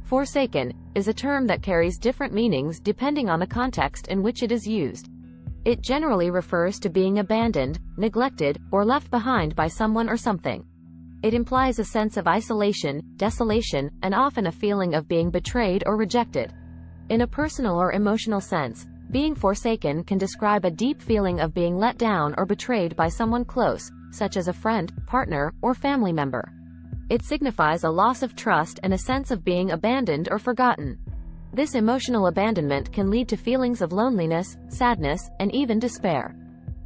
Forsaken is a term that carries different meanings depending on the context in which it is used. It generally refers to being abandoned, neglected, or left behind by someone or something. It implies a sense of isolation, desolation, and often a feeling of being betrayed or rejected. In a personal or emotional sense, being forsaken can describe a deep feeling of being let down or betrayed by someone close, such as a friend, partner, or family member. It signifies a loss of trust and a sense of being abandoned or forgotten. This emotional abandonment can lead to feelings of loneliness, sadness, and even despair.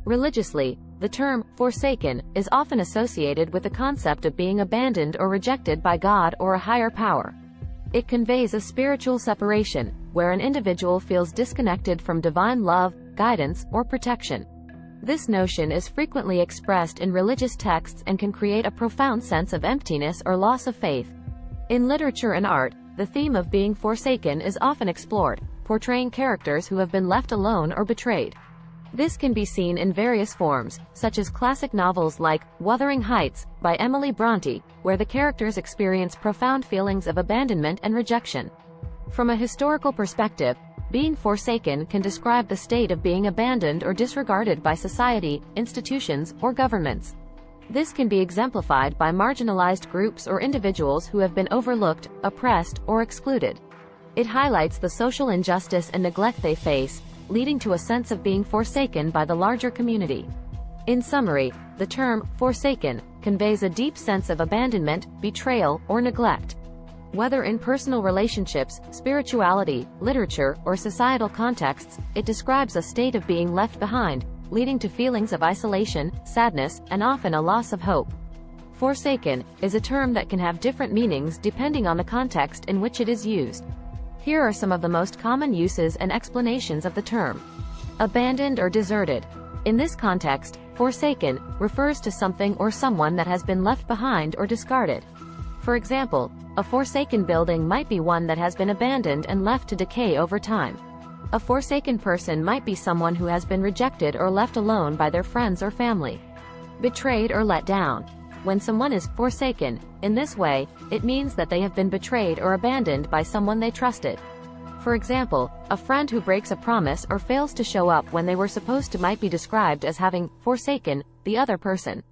Religiously, the term forsaken is often associated with the concept of being abandoned or rejected by God or a higher power. It conveys a spiritual separation, where an individual feels disconnected from divine love, guidance, or protection. This notion is frequently expressed in religious texts and can create a profound sense of emptiness or loss of faith. In literature and art, the theme of being forsaken is often explored, portraying characters who have been left alone or betrayed. This can be seen in various forms, such as classic novels like Wuthering Heights by Emily Bronte, where the characters experience profound feelings of abandonment and rejection. From a historical perspective, being forsaken can describe the state of being abandoned or disregarded by society, institutions, or governments. This can be exemplified by marginalized groups or individuals who have been overlooked, oppressed, or excluded. It highlights the social injustice and neglect they face, leading to a sense of being forsaken by the larger community. In summary, the term forsaken conveys a deep sense of abandonment, betrayal, or neglect. Whether in personal relationships, spirituality, literature, or societal contexts, it describes a state of being left behind, leading to feelings of isolation, sadness, and often a loss of hope. Forsaken is a term that can have different meanings depending on the context in which it is used. Here are some of the most common uses and explanations of the term. Abandoned or deserted. In this context, forsaken refers to something or someone that has been left behind or discarded. For example, a forsaken building might be one that has been abandoned and left to decay over time. A forsaken person might be someone who has been rejected or left alone by their friends or family. Betrayed or let down. When someone is forsaken, in this way, it means that they have been betrayed or abandoned by someone they trusted. For example, a friend who breaks a promise or fails to show up when they were supposed to might be described as having forsaken the other person.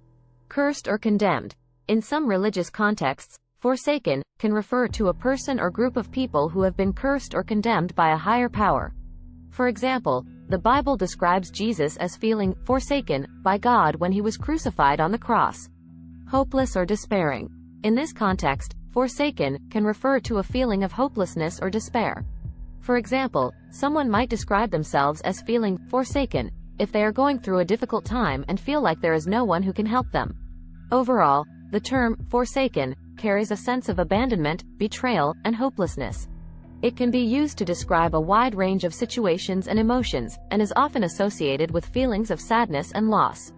Cursed or condemned. In some religious contexts, forsaken can refer to a person or group of people who have been cursed or condemned by a higher power. For example, the Bible describes Jesus as feeling forsaken by God when he was crucified on the cross. Hopeless or despairing. In this context, forsaken can refer to a feeling of hopelessness or despair. For example, someone might describe themselves as feeling forsaken if they are going through a difficult time and feel like there is no one who can help them. Overall, the term forsaken carries a sense of abandonment, betrayal, and hopelessness. It can be used to describe a wide range of situations and emotions, and is often associated with feelings of sadness and loss.